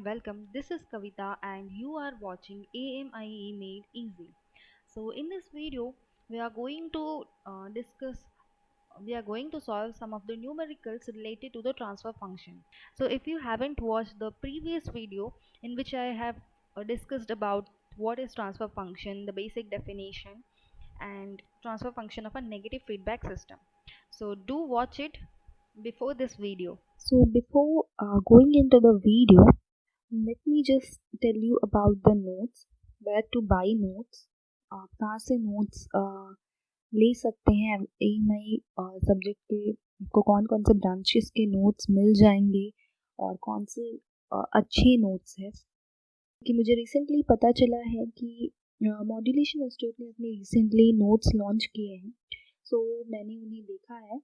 welcome. This is Kavita and you are watching AMIE Made Easy. So in this video we are going to solve some of the numericals related to the transfer function. So if you haven't watched the previous video in which I have discussed about what is transfer function, the basic definition and transfer function of a negative feedback system. So do watch it before this video. So before going into the video, let me just tell you about the notes, where to buy notes, आप कहाँ से notes ले सकते हैं AMI subject के, आपको कौन कौन से ब्रांचेस के नोट्स मिल जाएंगे और कौन से अच्छे नोट्स हैं। कि मुझे रिसेंटली पता चला है कि मॉड्यूलेशन इंस्टीट्यूट ने अपने रिसेंटली नोट्स लॉन्च किए हैं, सो मैंने उन्हें देखा है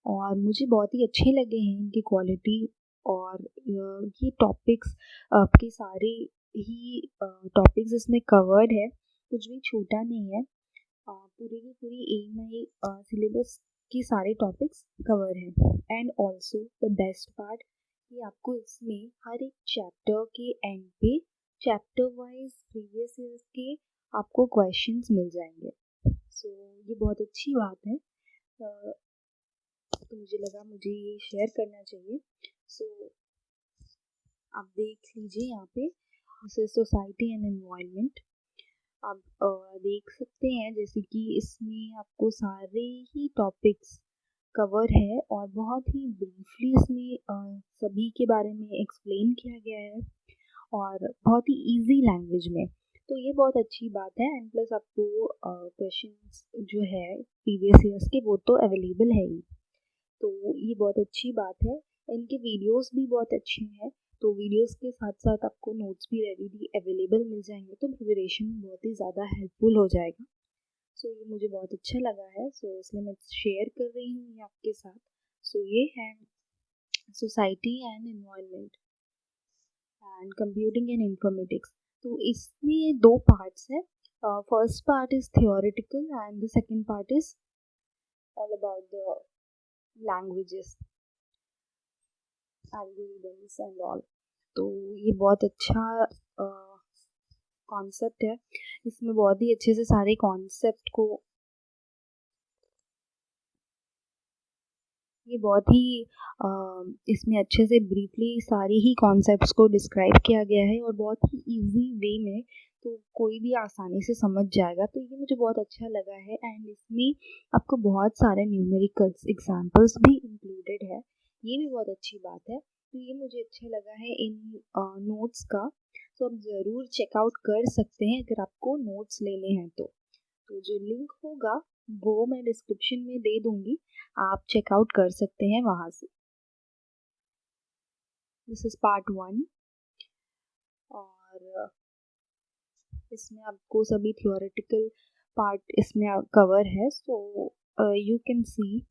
और मुझे बहुत ही अच्छे लगे हैं इनकी क्वालिटी। और ये टॉपिक्स आपके सारे ही टॉपिक्स इसमें कवर्ड है, कुछ भी छूटा नहीं है। पूरी की पूरी AMI सिलेबस के सारे टॉपिक्स कवर हैं। And also the best part कि आपको इसमें हर एक चैप्टर के एंड पे चैप्टर वाइज प्रीवियस ईयर्स के आपको क्वेश्चंस मिल जाएंगे। सो ये बहुत अच्छी बात है, तो मुझे लगा मुझे ये शेयर करना चाहिए। सो आप देख लीजिए यहाँ पे सोसाइटी एंड एनवायरनमेंट आप देख सकते हैं, जैसे कि इसमें आपको सारे ही टॉपिक्स कवर है और बहुत ही ब्रीफली इसमें सभी के बारे में एक्सप्लेन किया गया है और बहुत ही इजी लैंग्वेज में। तो ये बहुत अच्छी बात है। एंड प्लस आपको क्वेश्चंस जो है प्रीवियस ईयर्स के वो तो अवेलेबल है ही, तो ये बहुत अच्छी बात है। इनके वीडियोस भी बहुत अच्छे हैं, तो वीडियोस के साथ साथ आपको नोट्स भी रेडी अवेलेबल मिल जाएंगे, तो प्रिपरेशन में बहुत ही ज़्यादा हेल्पफुल हो जाएगा। सो ये मुझे बहुत अच्छा लगा है, सो इसलिए मैं शेयर कर रही हूँ ये आपके साथ। सो ये है society and environment and computing and informatics. तो इसमें दो पार्ट्स हैं। First part is theoretical and the second part is all about the languages, algorithms and all. तो ये बहुत अच्छा कॉन्सेप्ट है। इसमें बहुत ही अच्छे से सारे कॉन्सेप्ट को ये बहुत ही इसमें अच्छे से ब्रीफली सारे ही कॉन्सेप्ट्स को डिस्क्राइब किया गया है और बहुत ही इजी वे में, तो कोई भी आसानी से समझ जाएगा। तो ये मुझे बहुत अच्छा लगा है। एंड इसमें आपको बहुत सारे न्यूमेरिकल्स एग्जांपल्स भी इंक्लूडेड है, ये भी बहुत अच्छी बात है। तो ये मुझे अच्छा लगा है इन नोट्स का। तो आप ज़रूर चेकआउट कर सकते हैं अगर आपको नोट्स लेने हैं तो जो लिंक होगा वो मैं डिस्क्रिप्शन में दे दूंगी, आप चेकआउट कर सकते हैं वहाँ से। दिस इज पार्ट 1 और इसमें आपको सभी थियोरेटिकल पार्ट इसमें कवर है। सो यू कैन सी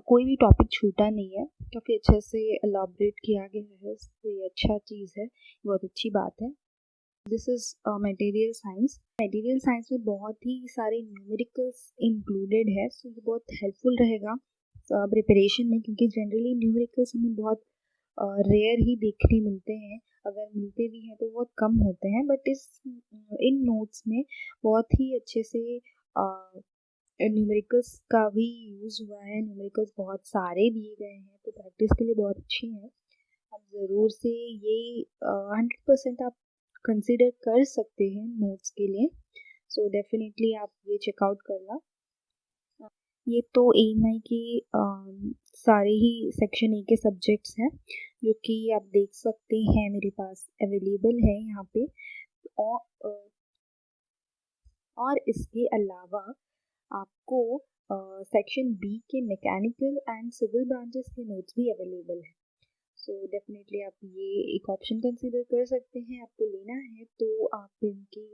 कोई भी टॉपिक छूटा नहीं है, काफ़ी अच्छे से एलाबरेट किया गया है, तो ये अच्छा चीज़ है, बहुत अच्छी बात है। This is material science. Material science में बहुत ही सारे न्यूमेरिकल्स इंक्लूडेड है, सो ये बहुत हेल्पफुल रहेगा प्रिपरेशन में, क्योंकि जनरली न्यूमेरिकल्स हमें बहुत रेयर ही देखने मिलते हैं, अगर मिलते भी हैं तो बहुत कम होते हैं। बट इन नोट्स में बहुत ही अच्छे से न्यूमेरिकल्स का भी यूज़ हुआ है। न्यूमेरिकल्स बहुत सारे दिए गए हैं, तो प्रैक्टिस के लिए बहुत अच्छी हैं। आप ज़रूर से ये 100% आप कंसिडर कर सकते हैं नोट्स के लिए। सो डेफिनेटली आप ये चेकआउट करना। ये तो AMI के सारे ही सेक्शन ए के सब्जेक्ट्स हैं, जो कि आप देख सकते हैं मेरे पास अवेलेबल है यहाँ पे। और इसके अलावा आपको सेक्शन बी के मैकेनिकल एंड सिविल ब्रांचेस के नोट्स भी अवेलेबल है। सो डेफिनेटली आप ये एक ऑप्शन कंसीडर कर सकते हैं। आपको लेना है तो आप इनके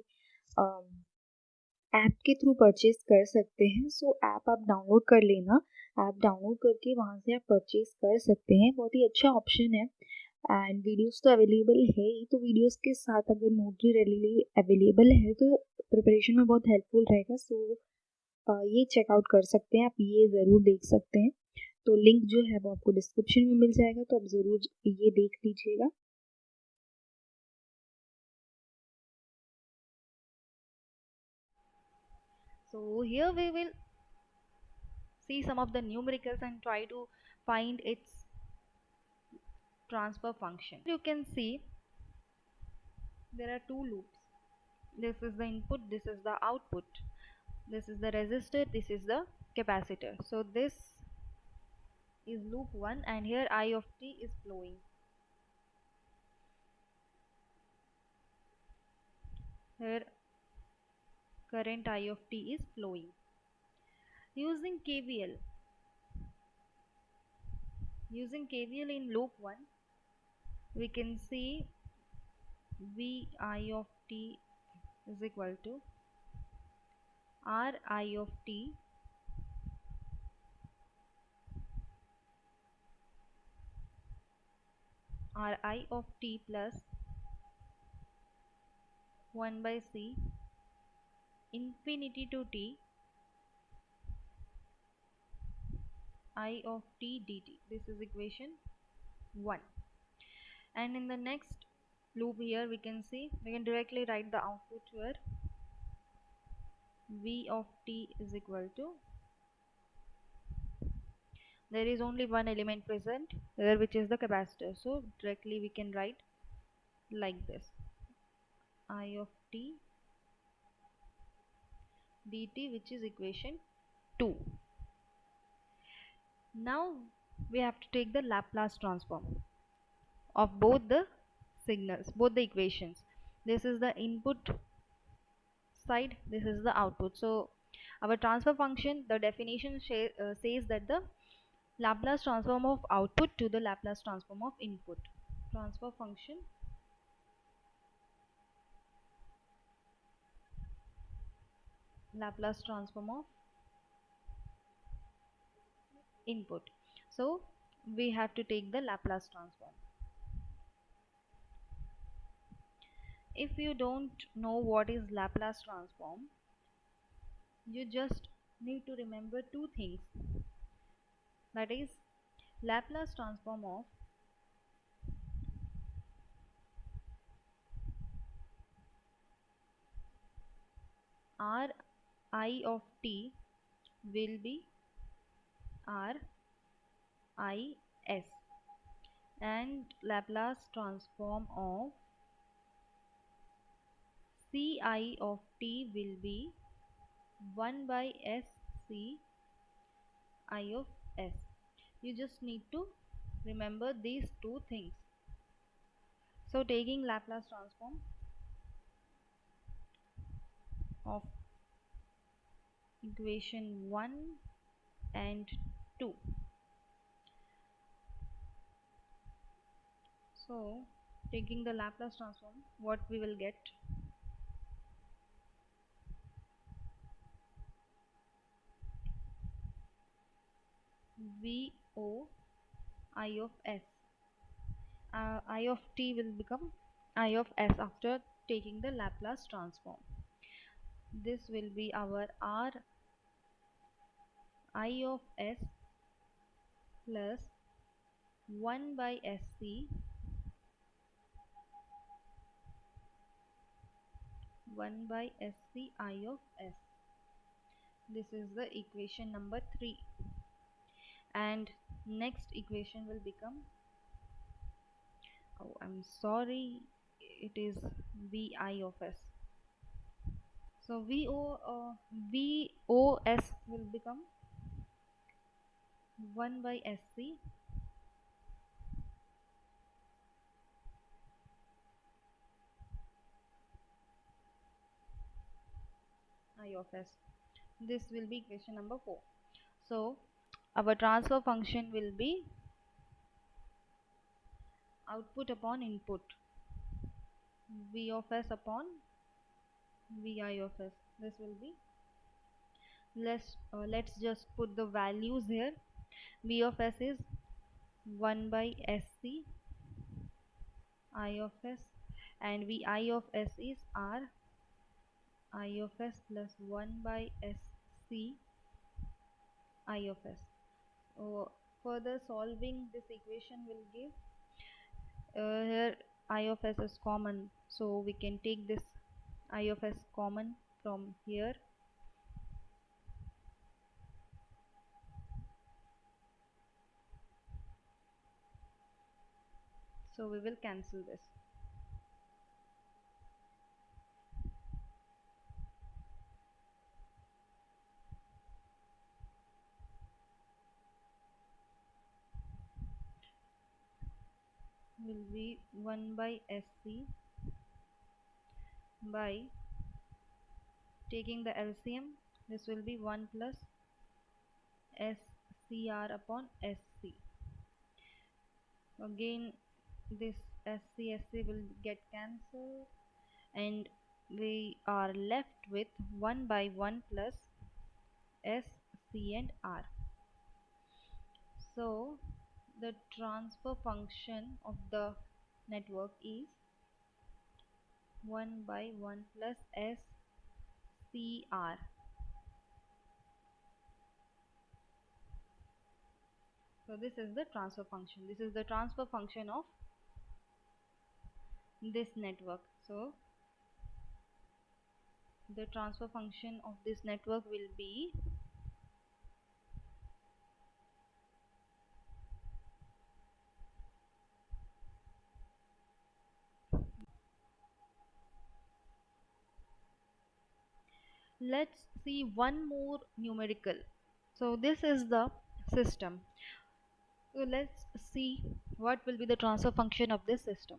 ऐप के थ्रू परचेज कर सकते हैं। सो ऐप आप डाउनलोड कर लेना, ऐप डाउनलोड करके वहाँ से आप परचेज कर सकते हैं, बहुत ही अच्छा ऑप्शन है। एंड वीडियोस तो अवेलेबल है ही, तो वीडियोस के साथ अगर नोट भी रेडीली अवेलेबल है तो प्रिपरेशन में बहुत हेल्पफुल रहेगा। सो ये चेकआउट कर सकते हैं, आप ये ज़रूर देख सकते हैं। तो लिंक जो है वो आपको डिस्क्रिप्शन में मिल जाएगा, तो आप ज़रूर ये देख लीजिएगा। So here we will see some of the numericals and try to find its transfer function. You can see there are two loops. This is the input, this is the output. This is the resistor, this is the capacitor. So this is loop 1 and here I of t is flowing. Here current I of t is flowing. Using KVL in loop 1, we can see Vi of t is equal to Ri of t Ri of t plus 1 by C infinity to t I of t dt. This is equation 1. And in the next loop here we can directly write the output here. V of t is equal to, there is only one element present here which is the capacitor, so directly we can write like this, I of t dt, which is equation 2. Now we have to take the Laplace transform of both the signals, both the equations. This is the input side, this is the output. So our transfer function, the definition says that the Laplace transform of output to the Laplace transform of input. Transfer function Laplace transform of input. So we have to take the Laplace transform. If you don't know what is Laplace transform, you just need to remember two things. That is Laplace transform of Ri of t will be Ris, and Laplace transform of Ci of t will be 1 by s C I of s. You just need to remember these two things. So taking Laplace transform of equation 1 and 2. So taking the Laplace transform, what we will get? VO I of s. I of t will become I of s after taking the Laplace transform. This will be our R I of s plus 1 by sc 1 by sc I of s. This is the equation number 3. And next equation will become, oh I'm sorry, it is Vi of s. So VOS will become 1 by sc I of s. This will be equation number 4. So our transfer function will be output upon input, V of s upon Vi of s. This will be, let's just put the values here. V of s is 1 by sc I of s, and Vi of s is R I of s plus 1 by sc I of s. So further solving this equation will give, here I of s is common, so we can take this I of s common from here. So we will cancel this. Will be 1 by SC by taking the LCM. This will be 1 plus SCR upon SC. Again this SC will get cancelled and we are left with 1 by 1 plus S, C and R. So the transfer function of the network is 1 by 1 plus S, C, R. So this is the transfer function. This is the transfer function of this network. So the transfer function of this network will be let's see one more numerical. So this is the system. So let's see what will be the transfer function of this system.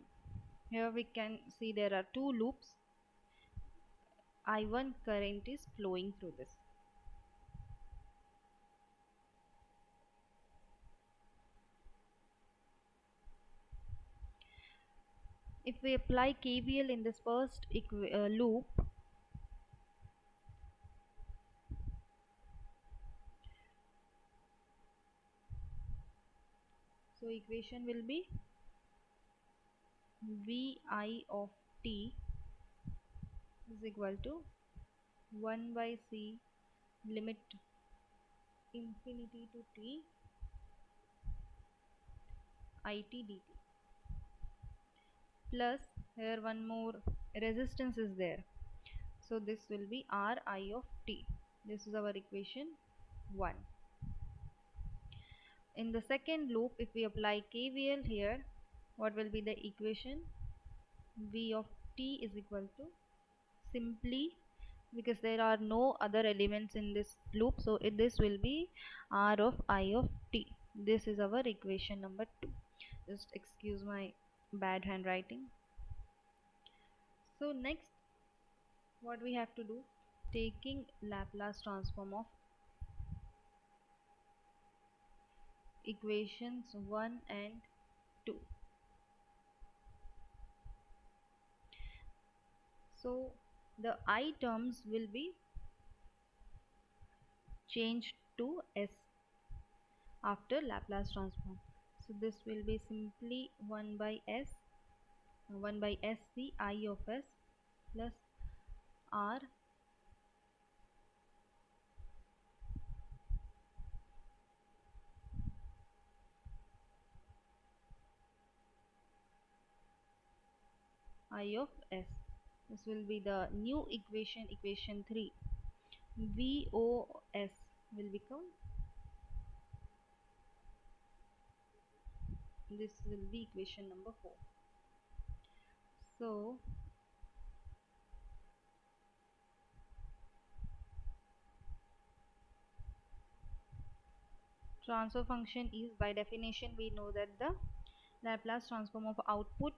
Here we can see there are two loops. I1 current is flowing through this. If we apply KVL in this first loop, so equation will be Vi of t is equal to 1 by C limit infinity to t it dt, plus here one more resistance is there, so this will be Ri of t. This is our equation 1. In the second loop, if we apply KVL here, what will be the equation? V of t is equal to, simply because there are no other elements in this loop, so this will be R of I of t. This is our equation number 2. Just excuse my bad handwriting. So next what we have to do, taking Laplace transform of equations 1 and 2. So the I terms will be changed to S after Laplace transform. So this will be simply 1 by SC I of S plus R I of S. This will be the new equation, equation 3. VOS will become, this will be equation number 4. So transfer function is, by definition we know that the Laplace transform of output,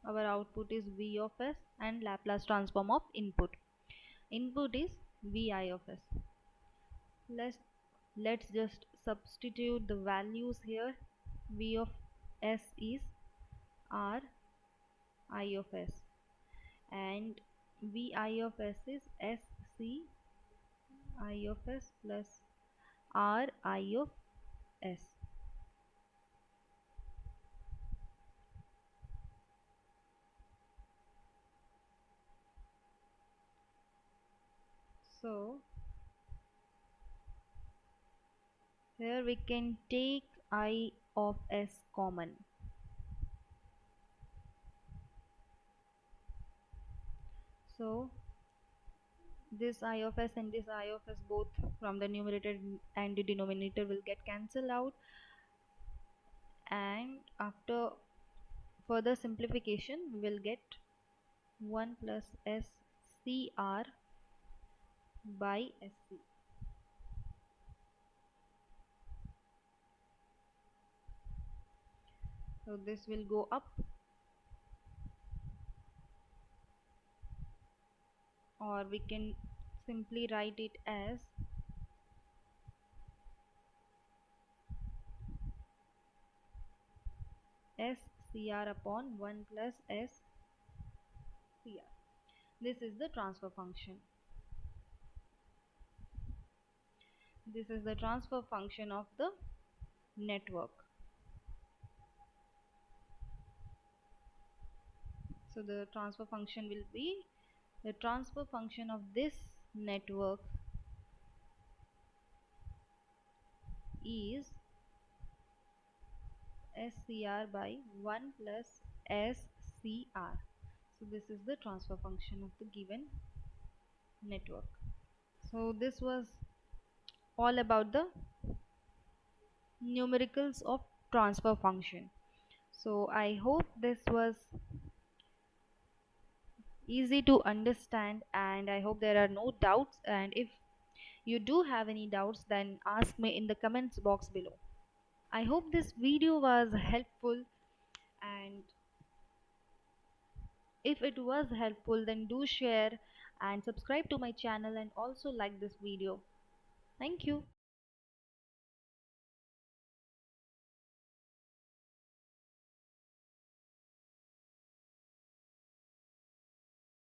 our output is V of S, and Laplace transform of input is Vi of S. Let's just substitute the values here. V of S is R I of S and Vi of S is SC I of S plus R I of S. So here we can take I of S common. So this I of S and this I of S both from the numerator and the denominator will get cancelled out, and after further simplification, we will get 1 plus SCR by SC. So this will go up, or we can simply write it as SCR upon 1 plus SCR. This is the transfer function. This is the transfer function of the network. So the transfer function will be the transfer function of this network is SCR by 1 plus SCR. So this is the transfer function of the given network. So this was all about the numericals of transfer function. So I hope this was easy to understand, and I hope there are no doubts, and if you do have any doubts, then ask me in the comments box below. I hope this video was helpful, and if it was helpful, then do share and subscribe to my channel, and also like this video. Thank you.